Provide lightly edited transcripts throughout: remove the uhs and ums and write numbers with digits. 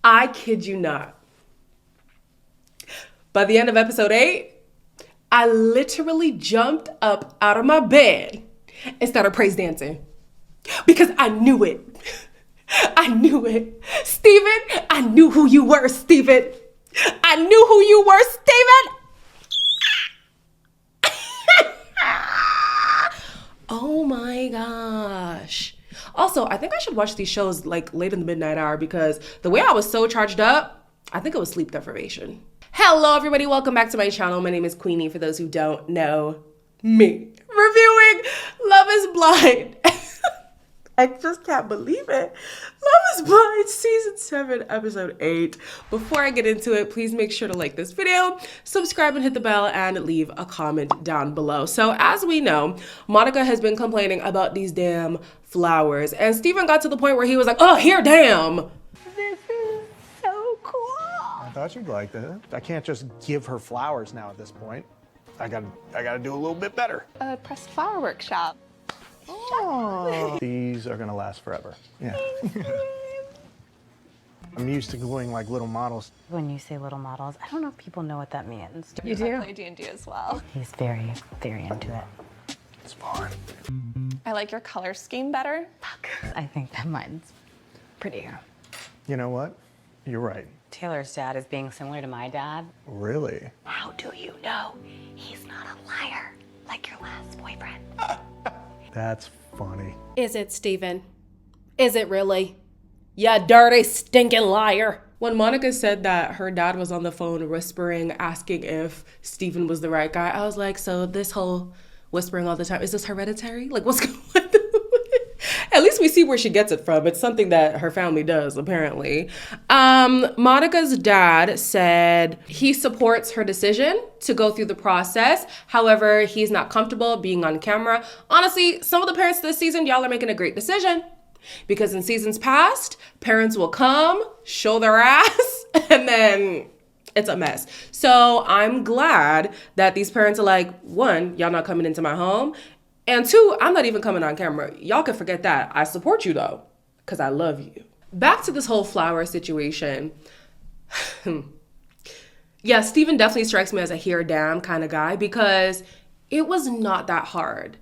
I kid you not. By the end of episode 8, I literally jumped up out of my bed and started praise dancing because I knew it. I knew it. Steven, I knew who you were, Steven. I knew who you were, Steven. Oh my gosh. Also, I think I should watch these shows like late in the midnight hour because the way I was so charged up, I think it was sleep deprivation. Hello everybody, welcome back to my channel. My name is Queenie for those who don't know me. Reviewing Love is Blind. I just can't believe it. Love is Blind season 7 episode 8. Before I get into it, please make sure to like this video, subscribe and hit the bell, and leave a comment down below. So as we know, Monica has been complaining about these damn flowers, and Steven got to the point where he was like, oh, here, damn. This is so cool. I thought you'd like that. I can't just give her flowers now at this point. I gotta do a little bit better. A pressed flower workshop. Oh. These are gonna last forever. Yeah. I'm used to going like little models. When you say little models, I don't know if people know what that means. You do? I play D&D as well. He's very, very into it. It's fun. I like your color scheme better. Fuck. I think that mine's prettier. You know what? You're right. Taylor's dad is being similar to my dad. Really? How do you know he's not a liar like your last boyfriend? That's funny. Is it, Steven? Is it really? Ya dirty, stinking liar. When Monica said that her dad was on the phone whispering, asking if Steven was the right guy, I was like, so this whole whispering all the time, is this hereditary? Like, what's going on? At least we see where she gets it from. It's something that her family does, apparently. Monica's dad said he supports her decision to go through the process. However, he's not comfortable being on camera. Honestly, some of the parents this season, y'all are making a great decision. Because in seasons past, parents will come, show their ass, and then it's a mess. So I'm glad that these parents are like, one, y'all not coming into my home. And two, I'm not even coming on camera. Y'all can forget that. I support you though, because I love you. Back to this whole flower situation. Yeah, Steven definitely strikes me as a here damn kind of guy because it was not that hard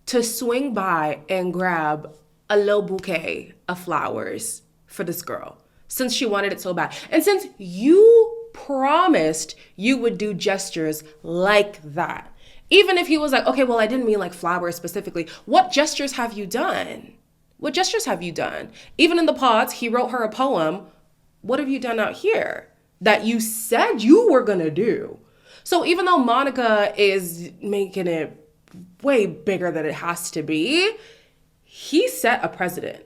to swing by and grab a little bouquet of flowers for this girl since she wanted it so bad. And since you promised you would do gestures like that, even if he was like, okay, well, I didn't mean like flowers specifically. What gestures have you done? What gestures have you done? Even in the pods, he wrote her a poem. What have you done out here that you said you were gonna do? So even though Monica is making it way bigger than it has to be, he set a precedent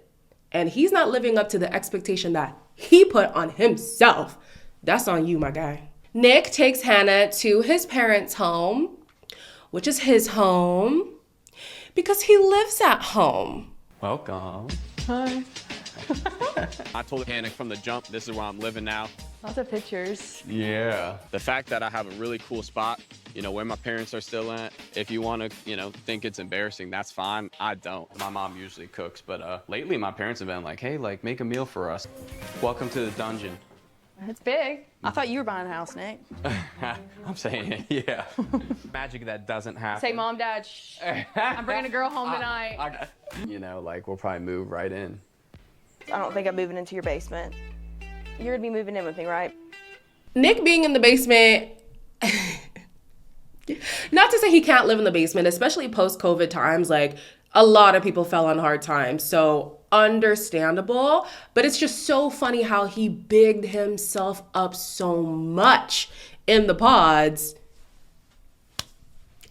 and he's not living up to the expectation that he put on himself. That's on you, my guy. Nick takes Hannah to his parents' home, which is his home, because he lives at home. Welcome. Hi. I told Hannah from the jump, this is where I'm living now. Lots of pictures. Yeah. The fact that I have a really cool spot, where my parents are still at, if you want to, think it's embarrassing, that's fine. I don't. My mom usually cooks, but lately my parents have been like, hey, make a meal for us. Welcome to the dungeon. It's big. I thought you were buying a house, Nick. I'm saying, yeah. Magic that doesn't happen. Say, Mom, Dad, shh. I'm bringing a girl home tonight. We'll probably move right in. I don't think I'm moving into your basement. You're gonna be moving in with me, right? Nick being in the basement, not to say he can't live in the basement, especially post-COVID times, like a lot of people fell on hard times. So understandable, but it's just so funny how he bigged himself up so much in the pods.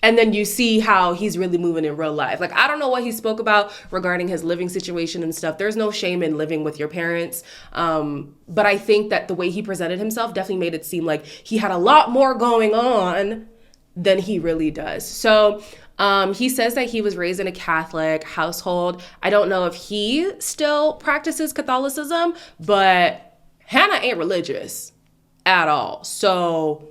And then you see how he's really moving in real life. Like, I don't know what he spoke about regarding his living situation and stuff. There's no shame in living with your parents. But I think that the way he presented himself definitely made it seem like he had a lot more going on than he really does. So he says that he was raised in a Catholic household. I don't know if he still practices Catholicism, but Hannah ain't religious at all. So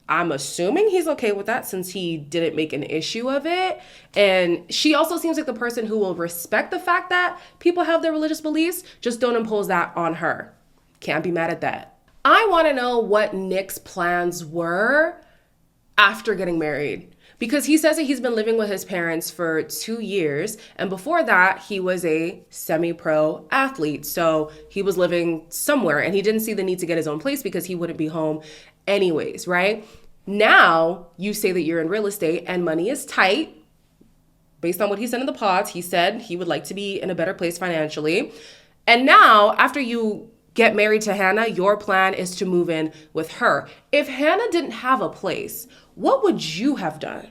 I'm assuming he's okay with that since he didn't make an issue of it. And she also seems like the person who will respect the fact that people have their religious beliefs, just don't impose that on her. Can't be mad at that. I want to know what Nick's plans were after getting married. Because he says that he's been living with his parents for 2 years. And before that, he was a semi-pro athlete. So he was living somewhere and he didn't see the need to get his own place because he wouldn't be home anyways, right? Now you say that you're in real estate and money is tight. Based on what he said in the pods, he said he would like to be in a better place financially. And now, after you get married to Hannah, your plan is to move in with her. If Hannah didn't have a place, what would you have done?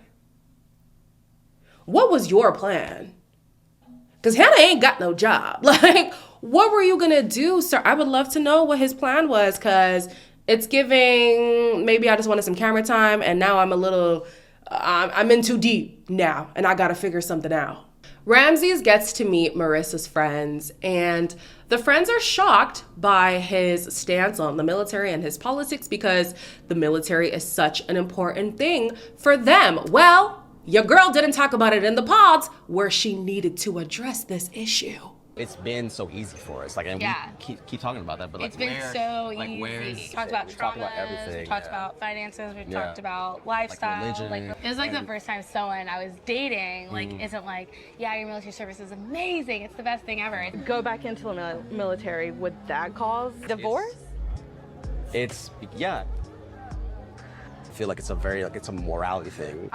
What was your plan? Because Hannah ain't got no job. Like, what were you gonna do, sir? I would love to know what his plan was, because it's giving, maybe I just wanted some camera time and now I'm in too deep now and I gotta figure something out. Ramsay gets to meet Marissa's friends, and the friends are shocked by his stance on the military and his politics because the military is such an important thing for them. Well, your girl didn't talk about it in the pods where she needed to address this issue. It's been so easy for us, like, and we keep talking about that, but like, it's been so easy. We talked about trauma, everything. we talked about finances, we talked about lifestyle. Like religion. It was like the first time someone I was dating, like, isn't like, yeah, your military service is amazing, it's the best thing ever. Go back into the military, would that cause divorce? It's yeah. I feel like it's a morality thing.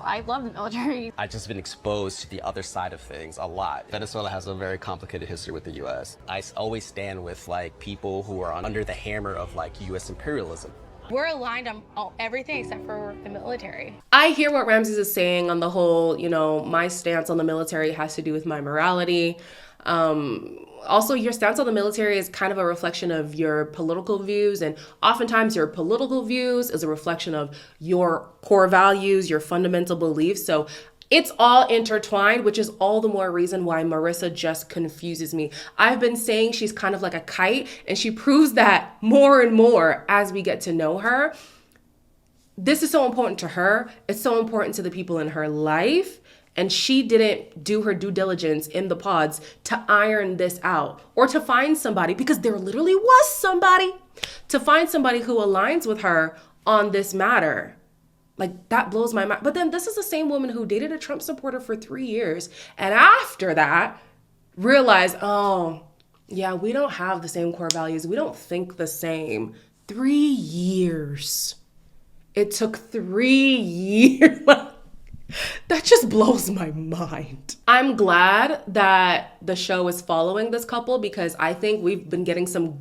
I love the military. I've just been exposed to the other side of things a lot. Venezuela has a very complicated history with the U.S. I always stand with like people who are under the hammer of like U.S. imperialism. We're aligned on everything except for the military. I hear what Ramsay is saying on the whole, my stance on the military has to do with my morality. Also, your stance on the military is kind of a reflection of your political views, and oftentimes your political views is a reflection of your core values, your fundamental beliefs. So it's all intertwined, which is all the more reason why Marissa just confuses me. I've been saying she's kind of like a kite, and she proves that more and more as we get to know her. This is so important to her. It's so important to the people in her life. And she didn't do her due diligence in the pods to iron this out or to find somebody, because there literally was somebody, to find somebody who aligns with her on this matter. Like, that blows my mind. But then this is the same woman who dated a Trump supporter for 3 years. And after that, realized, oh, yeah, we don't have the same core values. We don't think the same. 3 years. It took 3 years. That just blows my mind. I'm glad that the show is following this couple, because I think we've been getting some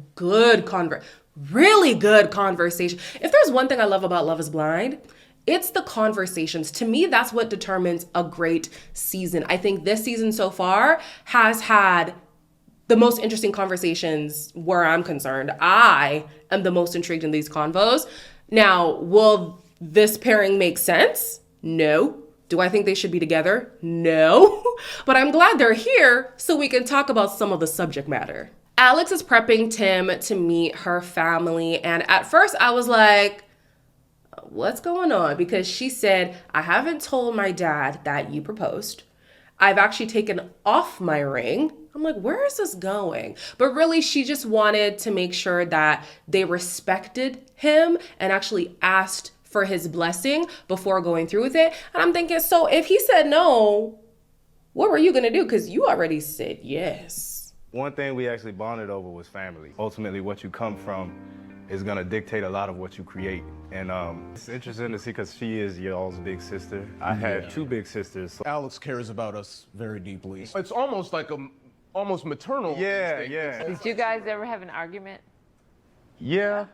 really good conversation. If there's one thing I love about Love is Blind, it's the conversations. To me, that's what determines a great season. I think this season so far has had the most interesting conversations where I'm concerned. I am the most intrigued in these convos. Now, will this pairing make sense? No. Do I think they should be together? No. But I'm glad they're here so we can talk about some of the subject matter. Alex is prepping Tim to meet her family. And at first I was like, what's going on? Because she said, I haven't told my dad that you proposed. I've actually taken off my ring. I'm like, where is this going? But really, she just wanted to make sure that they respected him and actually asked for his blessing before going through with it. And I'm thinking, so if he said no, what were you gonna do? Because you already said yes. One thing we actually bonded over was family. Ultimately, what you come from is gonna dictate a lot of what you create. And it's interesting to see, because she is y'all's big sister. I had 2 big sisters. So Alex cares about us very deeply. It's almost like almost maternal. yeah. Did you guys ever have an argument? Yeah.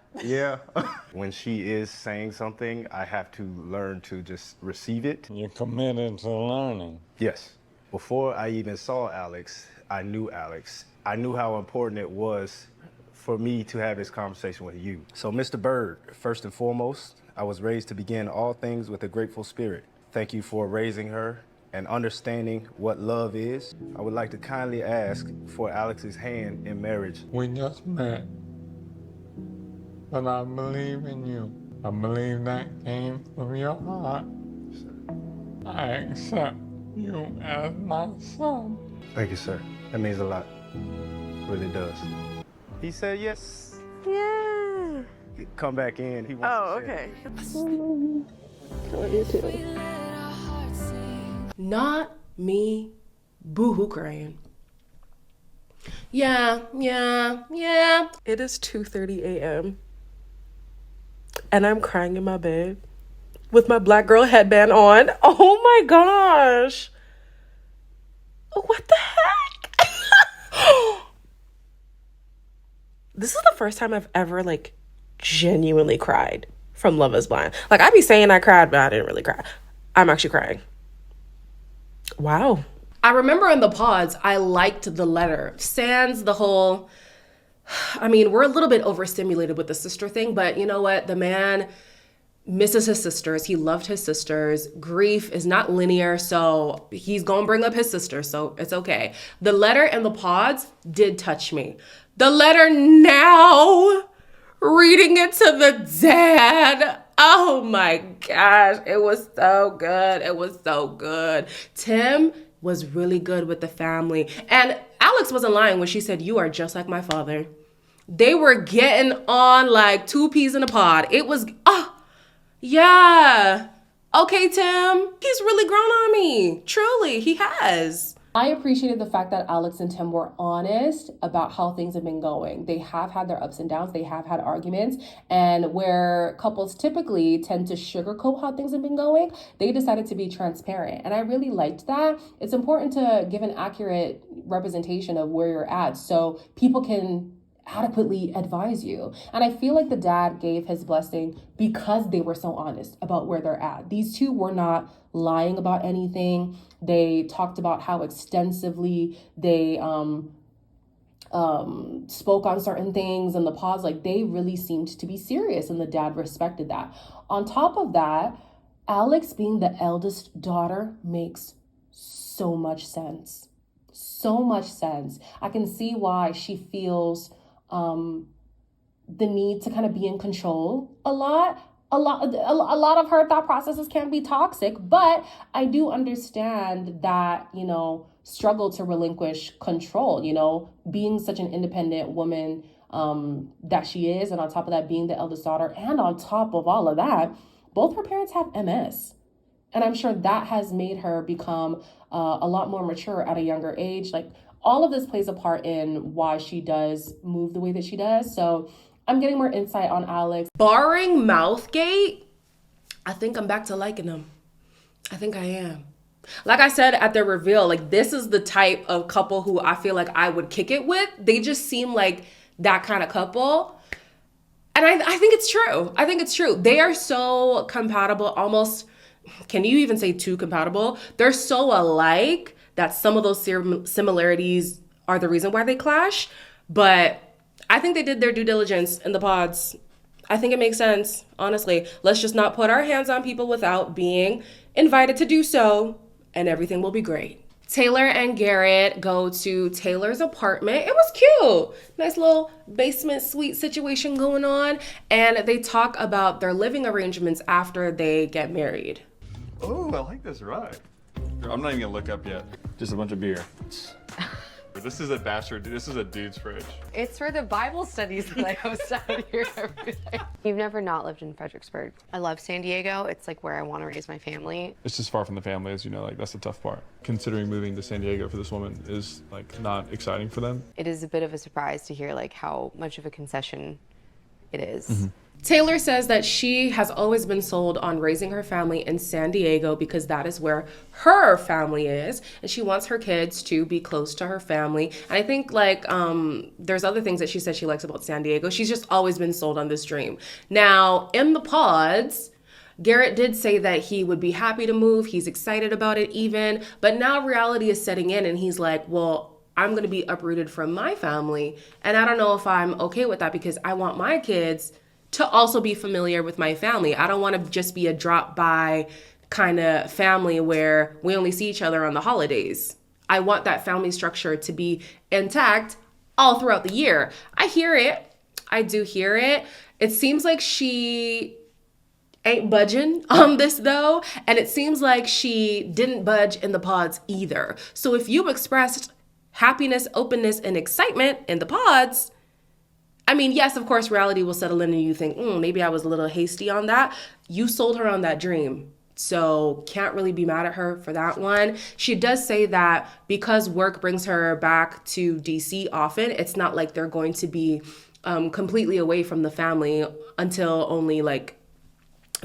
When she is saying something, I have to learn to just receive it. You're committed to learning. Yes. Before I even saw Alex, I knew Alex. I knew how important it was for me to have this conversation with you. So, Mr. Bird, first and foremost, I was raised to begin all things with a grateful spirit. Thank you for raising her and understanding what love is. I would like to kindly ask for Alex's hand in marriage. We just met. But I believe in you. I believe that came from your heart. I accept you as my son. Thank you, sir. That means a lot. Really does. He said yes. Yeah. Come back in. He wants Oh, to share. okay. Not me boo-hoo crying. Yeah. It is 2:30 a.m. and I'm crying in my bed with my black girl headband on. Oh my gosh. What the heck? This is the first time I've ever genuinely cried from Love is Blind. I be saying I cried, but I didn't really cry. I'm actually crying. Wow. I remember in the pods, I liked the letter. Sans the whole, we're a little bit overstimulated with the sister thing, but you know what? The man misses his sisters. He loved his sisters. Grief is not linear, so he's gonna bring up his sisters, so it's okay. The letter and the pods did touch me. The letter now, reading it to the dad. Oh my gosh, it was so good. It was so good. Tim was really good with the family. And Alex wasn't lying when she said, "You are just like my father." They were getting on like two peas in a pod. It was, yeah. Okay, Tim, he's really grown on me. Truly, he has. I appreciated the fact that Alex and Tim were honest about how things have been going. They have had their ups and downs. They have had arguments. And where couples typically tend to sugarcoat how things have been going, they decided to be transparent. And I really liked that. It's important to give an accurate representation of where you're at so people can adequately advise you. And I feel like the dad gave his blessing because they were so honest about where they're at. These two were not lying about anything. They talked about how extensively they spoke on certain things and the pause. They really seemed to be serious, and the dad respected that. On top of that, Alex being the eldest daughter makes so much sense. So much sense. I can see why she feels the need to kind of be in control a lot. A lot of her thought processes can be toxic, but I do understand that, struggle to relinquish control, being such an independent woman that she is, and on top of that, being the eldest daughter, and on top of all of that, both her parents have MS. And I'm sure that has made her become a lot more mature at a younger age. All of this plays a part in why she does move the way that she does. So I'm getting more insight on Alex. Barring Mouthgate, I think I'm back to liking him. I think I am. Like I said at the reveal, this is the type of couple who I feel like I would kick it with. They just seem like that kind of couple. And I think it's true. I think it's true. They are so compatible, almost, can you even say too compatible? They're so alike that some of those similarities are the reason why they clash. But I think they did their due diligence in the pods. I think it makes sense, honestly. Let's just not put our hands on people without being invited to do so, and everything will be great. Taylor and Garrett go to Taylor's apartment. It was cute. Nice little basement suite situation going on. And they talk about their living arrangements after they get married. Oh, I like this rug. I'm not even gonna look up yet. Just a bunch of beer. This is a bastard. This is a dude's fridge. It's for the Bible studies that I host out here every day. You've never not lived in Fredericksburg. I love San Diego. It's where I want to raise my family. It's just far from the family, as you know. That's the tough part. Considering moving to San Diego for this woman is not exciting for them. It is a bit of a surprise to hear how much of a concession it is. Mm-hmm. Taylor says that she has always been sold on raising her family in San Diego because that is where her family is, and she wants her kids to be close to her family. And I think there's other things that she said she likes about San Diego. She's just always been sold on this dream. Now, in the pods, Garrett did say that he would be happy to move. He's excited about it even, but now reality is setting in and he's like, well, I'm going to be uprooted from my family. And I don't know if I'm okay with that because I want my kids to also be familiar with my family. I don't want to just be a drop-by kind of family where we only see each other on the holidays. I want that family structure to be intact all throughout the year. I hear it. I do hear it. It seems like she ain't budging on this though, and it seems like she didn't budge in the pods either. So if you expressed happiness, openness, and excitement in the pods. I mean, yes, of course, reality will settle in and you think, maybe I was a little hasty on that. You sold her on that dream. So can't really be mad at her for that one. She does say that because work brings her back to DC often, it's not like they're going to be completely away from the family until only like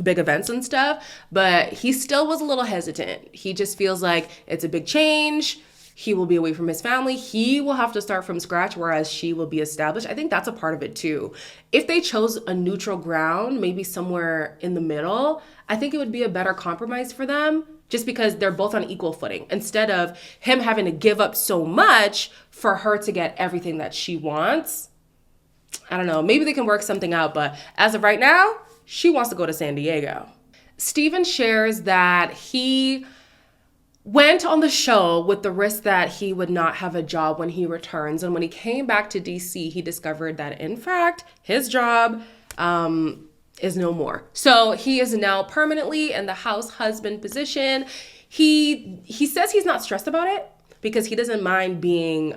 big events and stuff. But he still was a little hesitant. He just feels like it's a big change. He will be away from his family. He will have to start from scratch, whereas she will be established. I think that's a part of it too. If they chose a neutral ground, maybe somewhere in the middle, I think it would be a better compromise for them, just because they're both on equal footing. Instead of him having to give up so much for her to get everything that she wants. I don't know, maybe they can work something out, but as of right now, she wants to go to San Diego. Steven shares that he went on the show with the risk that he would not have a job when he returns. And when he came back to DC, he discovered that, in fact, his job is no more. So he is now permanently in the house husband position. He says he's not stressed about it because he doesn't mind being,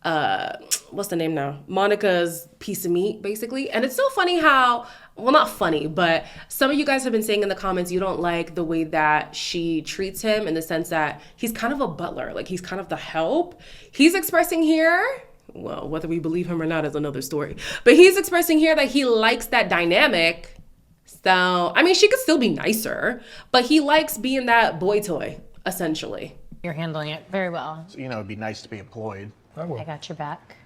what's the name now? Monica's piece of meat, basically. And it's so funny how, well, not funny, but some of you guys have been saying in the comments you don't like the way that she treats him, in the sense that he's kind of a butler, like he's kind of the help. He's expressing here, well, whether we believe him or not is another story, but he's expressing here that he likes that dynamic. So, I mean, she could still be nicer, but he likes being that boy toy, essentially. You're handling it very well. So, it'd be nice to be employed. I got your back.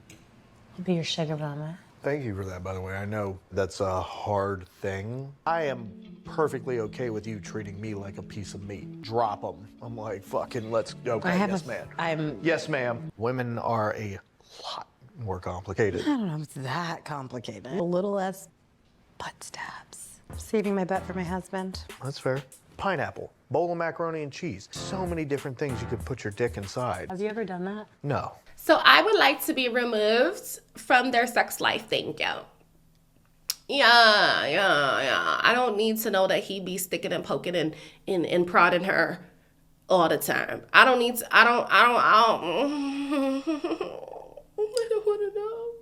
I'll be your sugar mama. Thank you for that, by the way. I know that's a hard thing. I am perfectly okay with you treating me like a piece of meat. Drop them. I'm like, fucking, let's go. Okay, yes, ma'am. Yes, ma'am. Women are a lot more complicated. I don't know if it's that complicated. A little less butt stabs. Saving my butt for my husband. That's fair. Pineapple, bowl of macaroni and cheese. So many different things you could put your dick inside. Have you ever done that? No. So I would like to be removed from their sex life, thank you. Yeah. I don't need to know that he be sticking and poking and prodding her all the time. I don't want to know.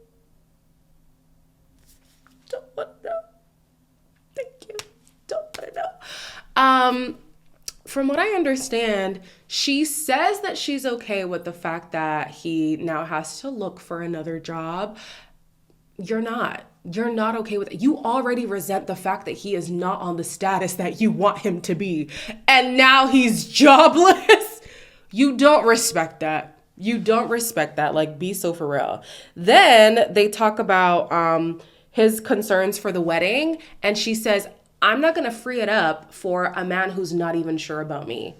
Don't want to know. Thank you. Don't want to know. From what I understand, she says that she's okay with the fact that he now has to look for another job. You're not. You're not okay with it. You already resent the fact that he is not on the status that you want him to be. And now he's jobless. You don't respect that. You don't respect that. Like, be so for real. Then they talk about his concerns for the wedding. And she says, I'm not going to free it up for a man who's not even sure about me.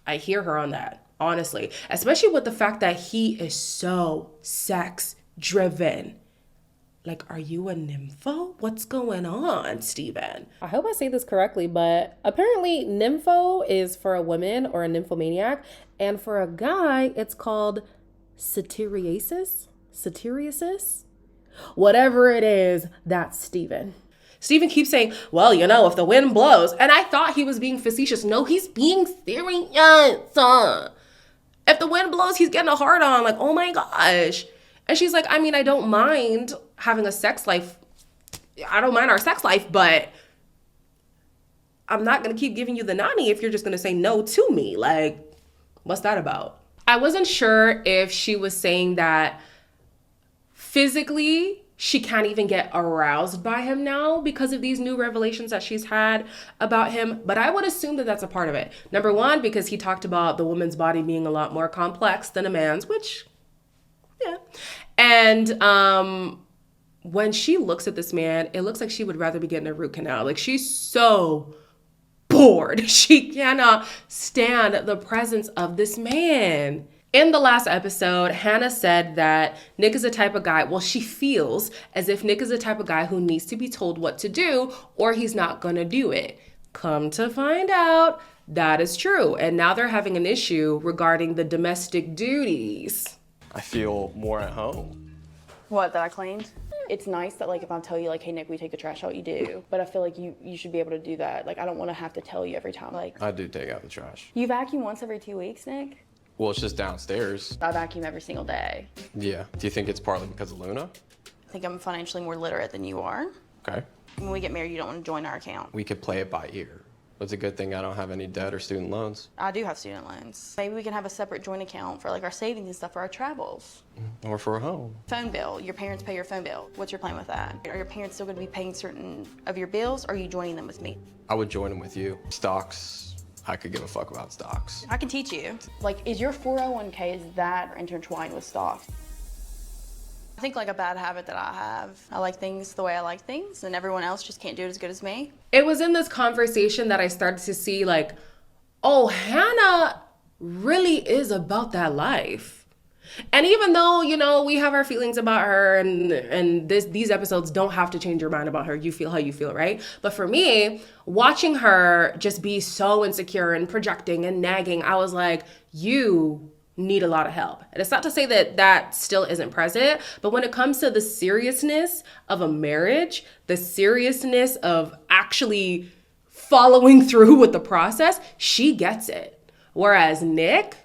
I hear her on that, honestly, especially with the fact that he is so sex driven. Like, are you a nympho? What's going on, Steven? I hope I say this correctly, but apparently nympho is for a woman or a nymphomaniac. And for a guy, it's called satyriasis. Whatever it is, that's Steven. Steven keeps saying, well, if the wind blows. And I thought he was being facetious. No, he's being serious. If the wind blows, he's getting a hard on. Like, oh my gosh. And she's like, I mean, I don't mind having a sex life. I don't mind our sex life, but I'm not going to keep giving you the nanny if you're just going to say no to me. Like, what's that about? I wasn't sure if she was saying that physically she can't even get aroused by him now because of these new revelations that she's had about him. But I would assume that that's a part of it. Number one, because he talked about the woman's body being a lot more complex than a man's, which, yeah. And when she looks at this man, it looks like she would rather be getting a root canal. Like, she's so bored. She cannot stand the presence of this man. In the last episode, Hannah said that Nick is the type of guy, well, she feels as if Nick is the type of guy who needs to be told what to do or he's not gonna do it. Come to find out, that is true. And now they're having an issue regarding the domestic duties. I feel more at home. What, that I cleaned? It's nice that, like, if I tell you, like, hey, Nick, we take the trash out, you do. But I feel like you should be able to do that. Like, I don't want to have to tell you every time. Like, I do take out the trash. You vacuum once every 2 weeks, Nick? Well, it's just downstairs. I vacuum every single day. Yeah. Do you think it's partly because of Luna? I think I'm financially more literate than you are. Okay. When we get married, you don't want to join our account. We could play it by ear. It's a good thing I don't have any debt or student loans. I do have student loans. Maybe we can have a separate joint account for like our savings and stuff for our travels. Or for a home. Phone bill. Your parents pay your phone bill. What's your plan with that? Are your parents still going to be paying certain of your bills, or are you joining them with me? I would join them with you. Stocks, I could give a fuck about stocks. I can teach you. Like, is your 401k, is that intertwined with stocks? I think like a bad habit that I have. I like things the way I like things, and everyone else just can't do it as good as me. It was in this conversation that I started to see like, oh, Hannah really is about that life. And even though, you know, we have our feelings about her and these episodes don't have to change your mind about her. You feel how you feel, right? But for me, watching her just be so insecure and projecting and nagging, I was like, you need a lot of help. And it's not to say that that still isn't present, but when it comes to the seriousness of a marriage, the seriousness of actually following through with the process, she gets it. Whereas Nick,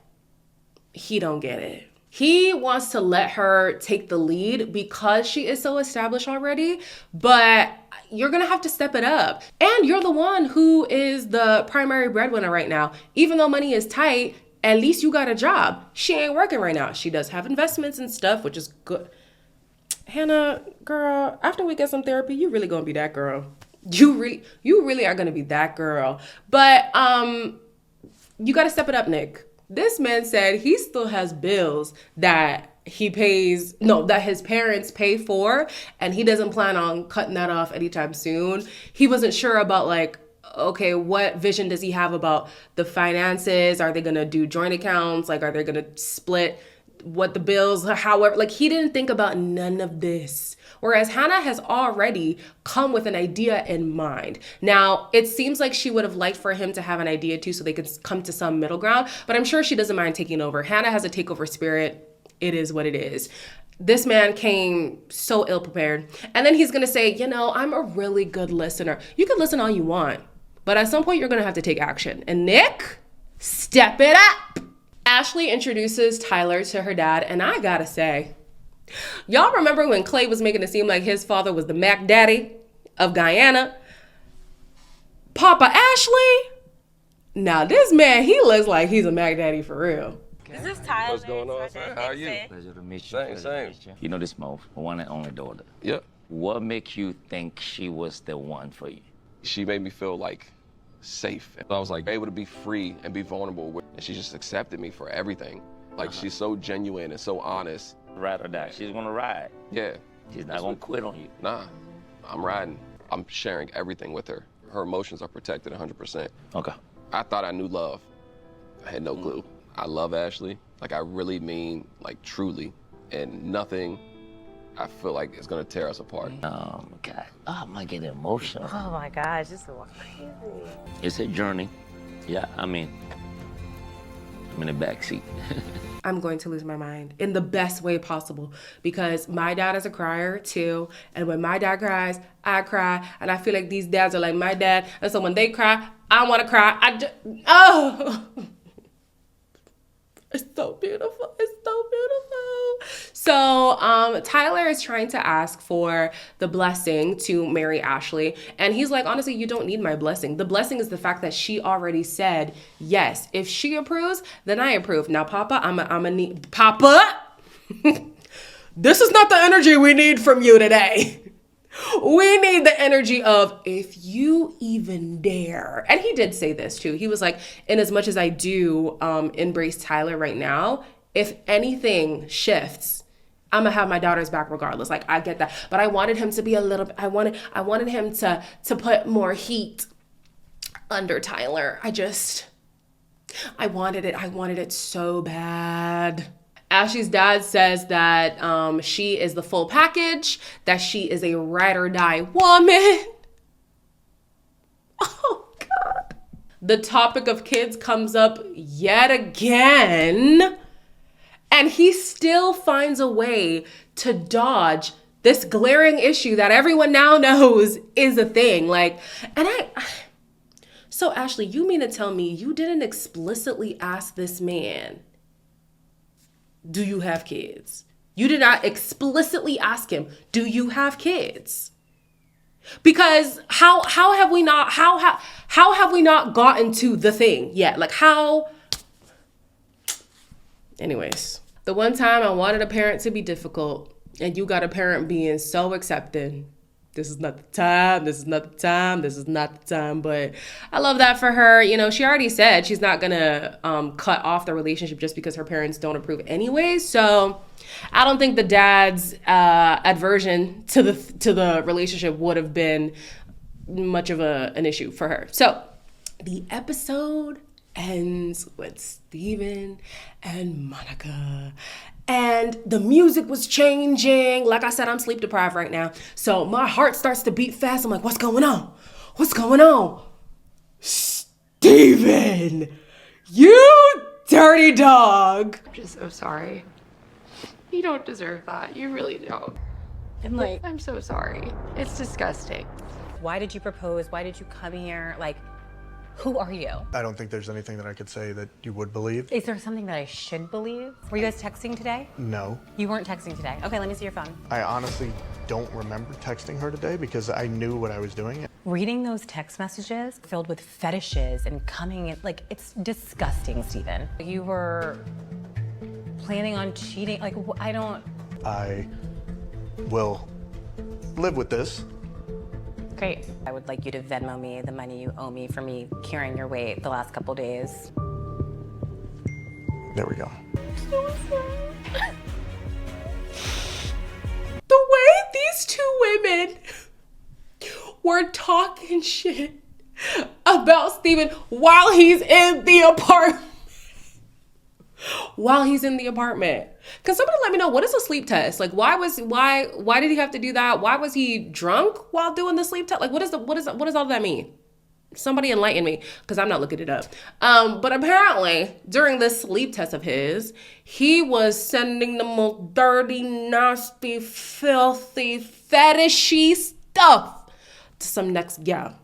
he don't get it. He wants to let her take the lead because she is so established already, but you're gonna have to step it up. And you're the one who is the primary breadwinner right now. Even though money is tight, at least you got a job. She ain't working right now. She does have investments and stuff, which is good. Hannah, girl, after we get some therapy, you really gonna be that girl. You really are gonna be that girl. But you gotta step it up, Nick. This man said he still has bills that that his parents pay for, and he doesn't plan on cutting that off anytime soon. He wasn't sure about like, okay, what vision does he have about the finances? Are they gonna do joint accounts? Like, are they gonna split what the bills, however, like he didn't think about none of this. Whereas Hannah has already come with an idea in mind. Now, it seems like she would have liked for him to have an idea too, so they could come to some middle ground, but I'm sure she doesn't mind taking over. Hannah has a takeover spirit. It is what it is. This man came so ill prepared. And then he's gonna say, you know, I'm a really good listener. You can listen all you want, but at some point you're gonna have to take action. And Nick, step it up. Ashley introduces Tyler to her dad, and I gotta say, y'all remember when Clay was making it seem like his father was the Mac Daddy of Guyana? Papa Ashley? Now this man, he looks like he's a Mac Daddy for real. Is this Tyler? What's going on, sir? How are you? Pleasure to meet you. Same. You know this my one and only daughter. Yep. What makes you think she was the one for you? She made me feel like safe. I was like able to be free and be vulnerable with, and she just accepted me for everything. Like she's so genuine and so honest. Ride or die. She's gonna ride. Yeah. She's not gonna quit on you. Nah, I'm riding. I'm sharing everything with her. Her emotions are protected 100%. Okay. I thought I knew love. I had no clue. I love Ashley. Like I really mean, like truly, and nothing I feel like is gonna tear us apart. Oh my God. Oh, I'm gonna get emotional. Oh my gosh, this is crazy. It's a journey. Yeah, I'm in the back seat. I'm going to lose my mind in the best way possible because my dad is a crier too. And when my dad cries, I cry. And I feel like these dads are like my dad. And so when they cry, I want to cry. Oh, it's so beautiful. It's so beautiful. So Tyler is trying to ask for the blessing to marry Ashley. And he's like, honestly, you don't need my blessing. The blessing is the fact that she already said yes. If she approves, then I approve. Now, Papa, I'm a need. Papa, this is not the energy we need from you today. We need the energy of if you even dare. And he did say this too. He was like, in as much as I do embrace Tyler right now, if anything shifts, I'm gonna have my daughter's back regardless. Like I get that. But I wanted him to be a little, I wanted him to put more heat under Tyler. I wanted it so bad. Ashley's dad says that she is the full package, that she is a ride or die woman. Oh, God. The topic of kids comes up yet again, and he still finds a way to dodge this glaring issue that everyone now knows is a thing. So Ashley, you mean to tell me you didn't explicitly ask this man do you have kids? You did not explicitly ask him, do you have kids? Because how have we not gotten to the thing yet? Like how? Anyways, the one time I wanted a parent to be difficult, and you got a parent being so accepting. This is not the time. This is not the time. This is not the time. But I love that for her. You know, she already said she's not gonna cut off the relationship just because her parents don't approve anyways. So I don't think the dad's aversion to the relationship would have been much of an issue for her. So the episode ends with Steven and Monica. And the music was changing. Like I said, I'm sleep deprived right now. So my heart starts to beat fast. I'm like, what's going on? What's going on? Steven, you dirty dog. I'm just so sorry. You don't deserve that. You really don't. And like, I'm so sorry. It's disgusting. Why did you propose? Why did you come here? Like, who are you? I don't think there's anything that I could say that you would believe. Is there something that I should believe? Were you guys texting today? No. You weren't texting today. Okay, let me see your phone. I honestly don't remember texting her today because I knew what I was doing. Reading those text messages filled with fetishes and coming in, like, it's disgusting, Steven. You were planning on cheating. Like, I will live with this. Great. I would like you to Venmo me the money you owe me for me carrying your weight the last couple days. There we go. The way these two women were talking shit about Steven while he's in the apartment. Can somebody let me know, what is a sleep test? Like, why did he have to do that? Why was he drunk while doing the sleep test? Like, what does all that mean? Somebody enlighten me, because I'm not looking it up. But apparently, during this sleep test of his, he was sending the most dirty, nasty, filthy, fetishy stuff to some next gal.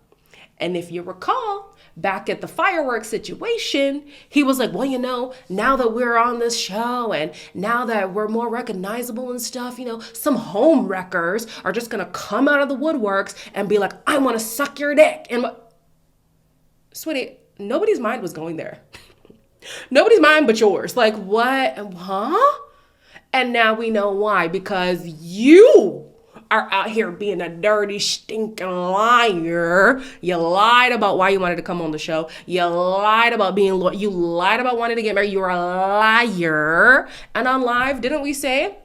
And if you recall, back at the fireworks situation, he was like, well, you know, now that we're on this show and now that we're more recognizable and stuff, you know, some home wreckers are just gonna come out of the woodworks and be like, I wanna suck your dick. And sweetie, nobody's mind was going there. Nobody's mind but yours. Like, what? Huh? And now we know why, because you are out here being a dirty, stinking liar. You lied about why you wanted to come on the show. You lied about being loyal. You lied about wanting to get married. You're a liar. And on live, didn't we say,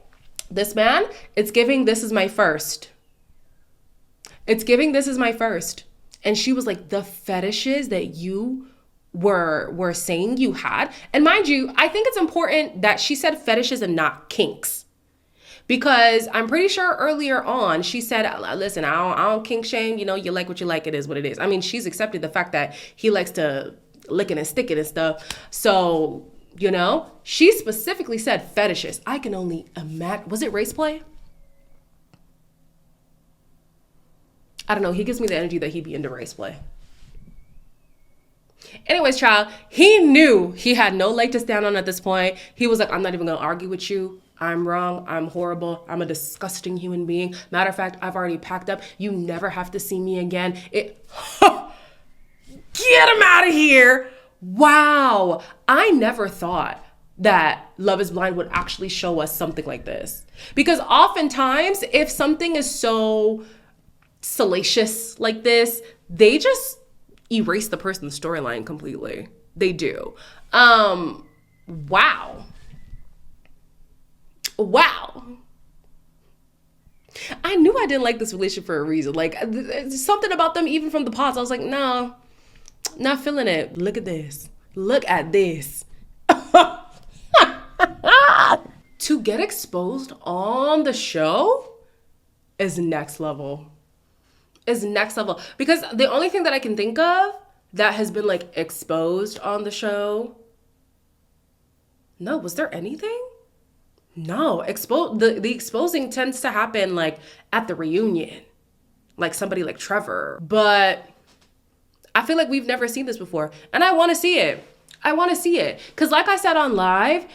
this man, it's giving, this is my first. It's giving, this is my first. And she was like, the fetishes that you were saying you had. And mind you, I think it's important that she said fetishes and not kinks. Because I'm pretty sure earlier on, she said, listen, I don't kink shame. You know, you like what you like. It is what it is. I mean, she's accepted the fact that he likes to lick it and stick it and stuff. So, you know, she specifically said fetishes. I can only imagine. Was it race play? I don't know. He gives me the energy that he'd be into race play. Anyways, child, he knew he had no leg to stand on at this point. He was like, I'm not even going to argue with you. I'm wrong. I'm horrible. I'm a disgusting human being. Matter of fact, I've already packed up. You never have to see me again. Get him out of here. Wow. I never thought that Love is Blind would actually show us something like this. Because oftentimes, if something is so salacious like this, they just erase the person's storyline completely. They do. Wow. I knew I didn't like this relationship for a reason. Like, something about them, even from the pause, I was like, no, not feeling it. Look at this. Look at this. To get exposed on the show is next level. Is next level. Because the only thing that I can think of that has been, like, exposed on the show, no, was there anything? No, the exposing tends to happen like at the reunion, like somebody like Trevor. But I feel like we've never seen this before, and I want to see it. I want to see it because, like I said on live,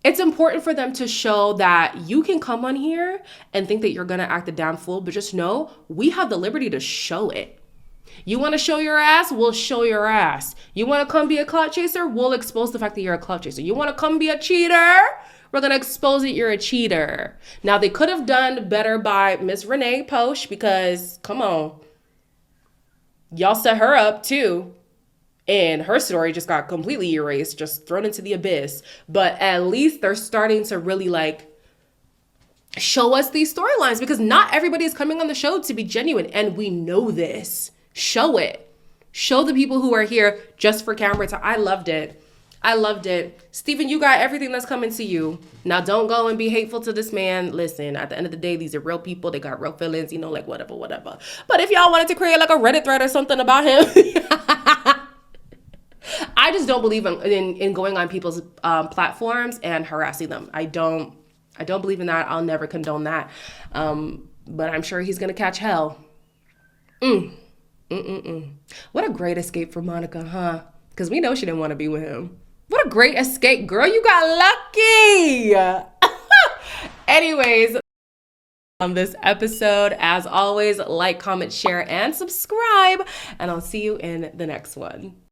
It's important for them to show that you can come on here and think that you're gonna act a damn fool, but just know we have the liberty to show it. You wanna show your ass? We'll show your ass. You wanna come be a clout chaser? We'll expose the fact that you're a clout chaser. You wanna come be a cheater? We're gonna expose that you're a cheater. Now, they could have done better by Miss Renee Posh because, come on, y'all set her up too. And her story just got completely erased, just thrown into the abyss. But at least they're starting to really like show us these storylines because not everybody is coming on the show to be genuine. And we know this. Show it. Show the people who are here just for camera time. I loved it. I loved it. Steven, you got everything that's coming to you. Now, don't go and be hateful to this man. Listen, at the end of the day, these are real people. They got real feelings, you know, like whatever. But if y'all wanted to create like a Reddit thread or something about him, I just don't believe in going on people's platforms and harassing them. I don't believe in that. I'll never condone that. But I'm sure he's gonna catch hell. What a great escape for Monica, huh? Because we know she didn't want to be with him. What a great escape, girl. You got lucky. Anyways, on this episode, as always, like, comment, share, and subscribe. And I'll see you in the next one.